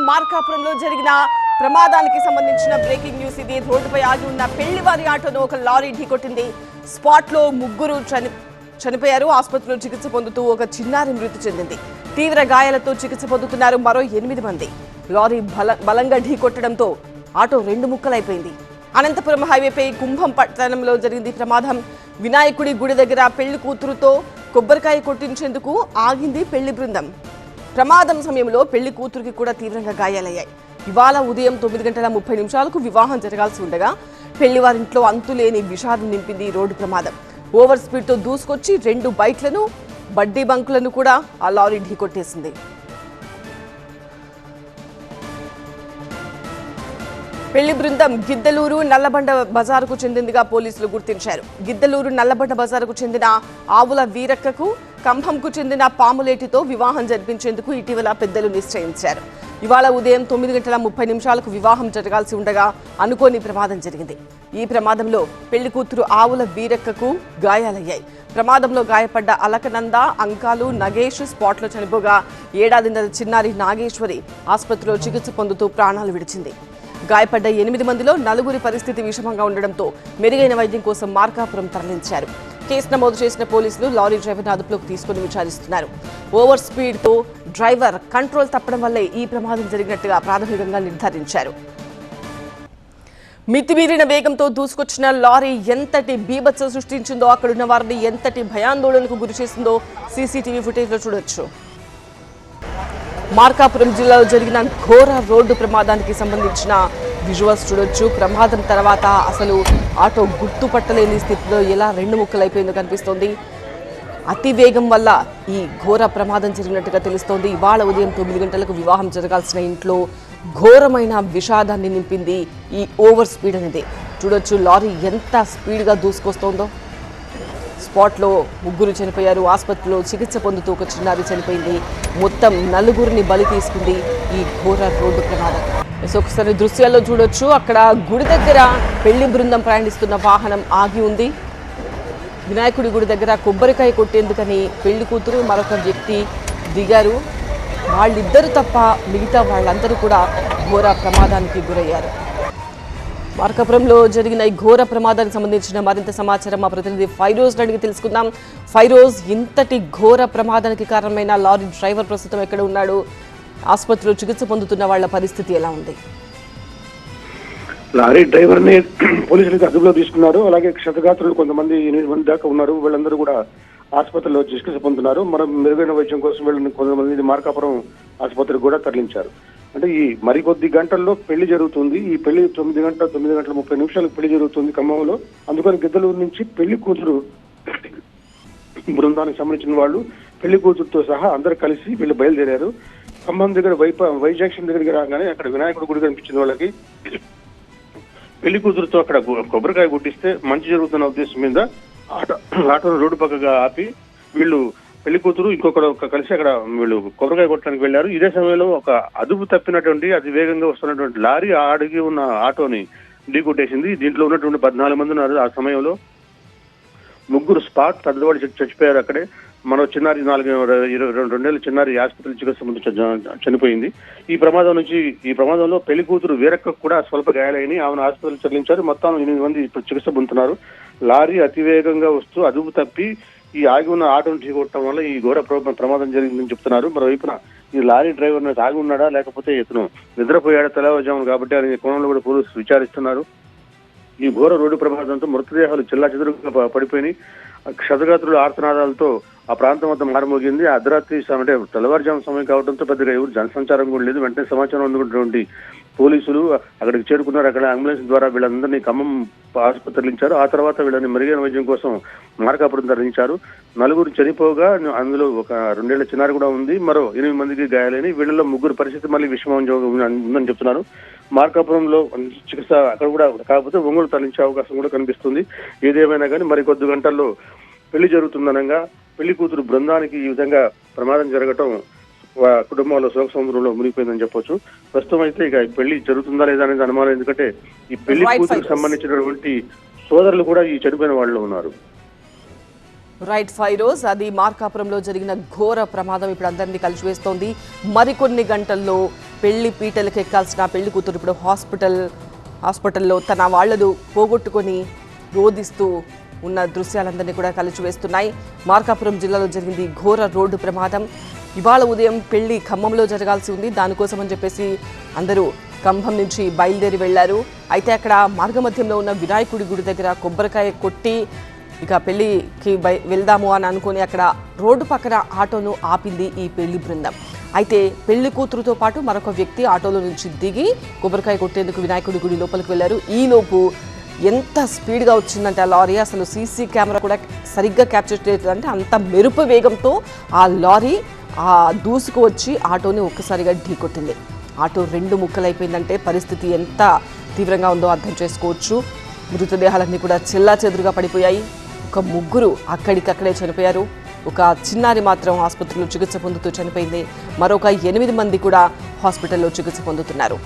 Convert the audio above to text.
మార్కాపురంలో జరిగిన ప్రమాదానికి సంబంధించిన బ్రేకింగ్ న్యూస్ ఇది. రోడ్డుపై ఆగి ఉన్న పెళ్లివారి ఆటోను ఒక లారీ ఢీకొట్టింది. స్పాట్ లో ముగ్గురు చనిపోయారు. ఆసుపత్రిలో చికిత్స పొందుతూ ఒక చిన్నారి మృతి చెందింది. తీవ్ర గాయాలతో చికిత్స పొందుతున్నారు మరో 8 మంది. లారీ బలంగా ఢీకొట్టడంతో ఆటో 2 ముక్కలైపోయింది. అనంతపురం హైవేపై కుంభం పట్టణంలో జరిగింది ప్రమాదం. వినాయకుడి గుడి దగ్గర పెళ్లి కూతురుతో కొబ్బరికాయ కొట్టించేందుకు ఆగింది పెళ్లి బృందం. ప్రమాదం సమయంలో పెళ్లి కూతురికి కూడా తీవ్రంగా గాయాలయ్యాయి. ఇవాళ ఉదయం 9:30 వివాహం జరగాల్సి ఉండగా పెళ్లివారింట్లో అంతులేని విషాదం నింపింది రోడ్డు ప్రమాదం. ఓవర్ స్పీడ్తో దూసుకొచ్చి 2 బైక్లను, బడ్డీ బంకులను కూడా ఆ లారీ ఢీకొట్టేసింది. పెళ్లి బృందం గిద్దలూరు నల్లబండ బజారుకు చెందిందిగా పోలీసులు గుర్తించారు. గిద్దలూరు నల్లబండ బజారుకు చెందిన ఆవుల వీరక్కకు, కంభంకు చెందిన పాములేటితో వివాహం జరిపించేందుకు ఇటీవల పెద్దలు నిశ్చయించారు. ఇవాళ ఉదయం 9:30 వివాహం జరగాల్సి ఉండగా అనుకోని ప్రమాదం జరిగింది. ఈ ప్రమాదంలో పెళ్లి కూతురు ఆవుల వీరక్కకు గాయాలయ్యాయి. ప్రమాదంలో గాయపడ్డ అలకనంద, అంకాలు, నగేష్ స్పాట్లో చనిపోగా 7 ఏళ్ల చిన్నారి నాగేశ్వరి ఆసుపత్రిలో చికిత్స పొందుతూ ప్రాణాలు విడిచింది. గాయపడ్డ 8 మందిలో 4 పరిస్థితి విషమంగా ఉండడంతో మెరుగైన వైద్యం కోసం మార్కాపురం తరలించారు. కేసు నమోదు చేసిన పోలీసులు లారీ డ్రైవర్ను అదుపులోకి తీసుకుని విచారిస్తున్నారు. ఓవర్ స్పీడ్తో డ్రైవర్ కంట్రోల్ తప్పడం వల్లే ఈ ప్రమాదం జరిగినట్టుగా ప్రాథమికంగా నిర్ధారించారు. మితిమీరిన వేగంతో దూసుకొచ్చిన లారీ ఎంతటి బీభత్సం సృష్టించిందో, అక్కడున్న వారిని ఎంతటి భయాందోళనకు గురిచేసిందో సీసీటీవీ ఫుటేజ్లో చూడొచ్చు. మార్కాపురం జిల్లాలో జరిగిన ఘోర రోడ్డు ప్రమాదానికి సంబంధించిన విజువల్స్ చూడొచ్చు. ప్రమాదం తర్వాత అసలు ఆటో గుర్తుపట్టలేని స్థితిలో ఎలా 2 ముక్కలైపోయిందో కనిపిస్తోంది. అతి వేగం వల్ల ఈ ఘోర ప్రమాదం జరిగినట్టుగా తెలుస్తోంది. ఇవాళ ఉదయం 9 గంటలకు వివాహం జరగాల్సిన ఇంట్లో ఘోరమైన విషాదాన్ని నింపింది ఈ ఓవర్ స్పీడ్ అనేది. చూడొచ్చు లారీ ఎంత స్పీడ్గా దూసుకొస్తోందో. స్పాట్లో 3 చనిపోయారు. ఆసుపత్రిలో చికిత్స పొందుతూ ఒక చిన్నారి చనిపోయింది. మొత్తం 4 బలి తీసుకుంది ఈ ఘోర రోడ్డు ప్రమాదం. ఒకసారి దృశ్యాల్లో చూడొచ్చు. అక్కడ గుడి దగ్గర పెళ్లి బృందం ప్రయాణిస్తున్న వాహనం ఆగి ఉంది. వినాయకుడి గుడి దగ్గర కొబ్బరికాయ కొట్టేందుకని పెళ్లి కూతురు మరొక వ్యక్తి దిగారు. వాళ్ళిద్దరు తప్ప మిగతా వాళ్ళందరూ కూడా ఘోర ప్రమాదానికి గురయ్యారు. మార్కాపురంలో జరిగిన ఈ ఘోర ప్రమాదానికి సంబంధించిన మరింత సమాచారం మా ప్రతినిధి ఫైరోజ్ అడిగి తెలుసుకుందాం. ఫైరోజ్, ఇంతటి ఘోర ప్రమాదానికి కారణమైన లారీ డ్రైవర్ ప్రస్తుతం ఎక్కడ ఉన్నాడు? ఆసుపత్రిలో చికిత్స పొందుతున్న వాళ్ళ పరిస్థితి ఎలా ఉంది? లారీ డ్రైవర్ ని పోలీసులు అదుపులో తీసుకున్నారు. అలాగే క్షతగాత్రులు కొంతమంది 8 మంది దాకా ఉన్నారు. వీళ్ళందరూ కూడా ఆసుపత్రిలో చికిత్స పొందుతున్నారు. మనం మెరుగైన వైద్యం కోసం వీళ్ళని కొంతమంది మార్కాపురం ఆసుపత్రికి కూడా తరలించారు. అంటే ఈ మరికొద్ది గంటల్లో పెళ్లి జరుగుతుంది. ఈ పెళ్లి 9:30 పెళ్లి జరుగుతుంది ఖమ్మంలో. అందుకని గిద్దలూరు నుంచి పెళ్లి కూతురు బృందానికి సంబంధించిన వాళ్ళు పెళ్లి కూతురుతో సహా అందరు కలిసి వీళ్ళు బయలుదేరారు. ఖమ్మం దగ్గర వై జంక్షన్ దగ్గరికి రాగానే అక్కడ వినాయకుడి గుడి కనిపించింది వాళ్ళకి. పెళ్లి కూతురుతో అక్కడ కొబ్బరికాయ కొట్టిస్తే మంచి జరుగుతున్న ఉద్దేశం మీద ఆటోను రోడ్డు పక్కగా ఆపి వీళ్ళు పెళ్లి కూతురు ఇంకొకరు కలిసి అక్కడ వీళ్ళు కొబ్బరికాయ కొట్టడానికి వెళ్లారు. ఇదే సమయంలో ఒక అదుపు తప్పినటువంటి అతి వేగంగా వస్తున్నటువంటి లారీ అడిగి ఉన్న ఆటోని ఢీకొట్టేసింది. దీంట్లో ఉన్నటువంటి 14 మంది ఉన్నారు. ఆ సమయంలో 3 స్పాట్ పెద్దవాళ్ళు చచ్చిపోయారు అక్కడే. మరో చిన్నారి 22 ఏళ్ల చిన్నారి ఆసుపత్రి చికిత్స ముందు చనిపోయింది. ఈ ప్రమాదంలో పెళ్లి కూతురు వీరక్క కూడా స్వల్ప గాయాలైన ఆమెను ఆసుపత్రికి తరలించారు. మొత్తం 8 మంది ఇప్పుడు చికిత్స పొందుతున్నారు. లారీ అతివేగంగా వస్తూ అదుపు తప్పి ఈ ఆగి ఉన్న ఆటోను ఢీకొట్టడం వల్ల ఈ ఘోర ప్రమాదం జరిగిందని చెప్తున్నారు. మరోవైపున ఈ లారీ డ్రైవర్ ఆగి ఉన్నాడా లేకపోతే ఇతను నిద్రపోయాడా తెల్లవారుజామున కాబట్టి అనే కోణంలో కూడా పోలీసులు విచారిస్తున్నారు. ఈ ఘోర రోడ్డు ప్రమాదంతో మృతదేహాలు చెల్లాచెదురుగా పడిపోయినాయి. క్షతగాత్రుల ఆర్తనాదాలతో ఆ ప్రాంతం అంతా మారుమోగింది. అర్ధరాత్రి అంటే తెల్లవారుజాము సమయం కావడంతో పెద్దగా ఎవరు జనసంచారం కూడా లేదు. వెంటనే సమాచారం అందుకున్నటువంటి పోలీసులు అక్కడికి చేరుకున్నారు. అక్కడ అంబులెన్స్ ద్వారా వీళ్ళందరినీ ఖమ్మం ఆసుపత్రి తరలించారు. ఆ తర్వాత వీళ్ళని మెరుగైన వైద్యం కోసం మార్కాపురం తరలించారు. 4 చనిపోగా అందులో ఒక 2 ఏళ్ల చిన్నారి కూడా ఉంది. మరో 8 మందికి గాయాలని. వీళ్ళలో 3 పరిస్థితి మళ్ళీ విషమంగా ఉందని చెప్తున్నారు. మార్కాపురంలో చికిత్స అక్కడ కూడా కాకపోతే ఒంగోలు తరలించే అవకాశం కూడా కనిపిస్తుంది. ఏదేమైనా కానీ మరికొద్ది గంటల్లో పెళ్లి జరుగుతుందనగా పెళ్లి కూతురు బృందానికి ఈ విధంగా ప్రమాదం జరగటం కుటుంబంలో శోక సముద్రంలో మునిగిపోయిందని చెప్పొచ్చు. ప్రస్తుతం అయితే ఇక పెళ్లి జరుగుతుందా లేదా అనేది అనుమానం. ఎందుకంటే ఈ పెళ్లి కూతురుకు సంబంధించినటువంటి సోదరులు కూడా ఈ చనిపోయిన వాళ్ళు ఉన్నారు. రైట్ ఫైరోజ్, అది మార్కాపురంలో జరిగిన ఘోర ప్రమాదం ఇప్పుడు అందరినీ కలిసివేస్తోంది. మరికొన్ని గంటల్లో పెళ్లి పీటలకు ఎక్కాల్సిన పెళ్లి కూతురు ఇప్పుడు హాస్పిటల్లో తన వాళ్లను పోగొట్టుకొని రోధిస్తూ ఉన్న దృశ్యాలందరినీ కూడా కలిచివేస్తున్నాయి. మార్కాపురం జిల్లాలో జరిగింది ఘోర రోడ్డు ప్రమాదం. ఇవాళ ఉదయం పెళ్లి ఖమ్మంలో జరగాల్సి ఉంది. దానికోసం అని చెప్పేసి అందరూ ఖమ్మం నుంచి బయలుదేరి వెళ్లారు. అయితే అక్కడ మార్గమధ్యంలో ఉన్న వినాయకుడి గుడి దగ్గర కొబ్బరికాయ కొట్టి ఇక పెళ్లికి వెళ్దాము అని అనుకుని అక్కడ రోడ్డు పక్కన ఆటోను ఆపింది ఈ పెళ్లి బృందం. అయితే పెళ్లి కూతురుతో పాటు మరొక వ్యక్తి ఆటోలో నుంచి దిగి కొబ్బరికాయ కొట్టేందుకు వినాయకుడి గుడి లోపలికి వెళ్లారు. ఈలోపు ఎంత స్పీడ్గా వచ్చిందంటే ఆ లారీ, అసలు సీసీ కెమెరా కూడా సరిగ్గా క్యాప్చర్ చేయలేదంటే అంత మెరుపు వేగంతో ఆ లారీ దూసుకు వచ్చి ఆటోని ఒక్కసారిగా ఢీకొట్టింది. ఆటో 2 ముక్కలైపోయిందంటే పరిస్థితి ఎంత తీవ్రంగా ఉందో అర్థం చేసుకోవచ్చు. మృతదేహాలన్నీ కూడా చెల్లాచెదురుగా పడిపోయాయి. ఒక 3 అక్కడికక్కడే చనిపోయారు. ఒక చిన్నారి మాత్రం ఆసుపత్రిలో చికిత్స పొందుతూ చనిపోయింది. మరొక 8 మంది కూడా హాస్పిటల్లో చికిత్స పొందుతున్నారు.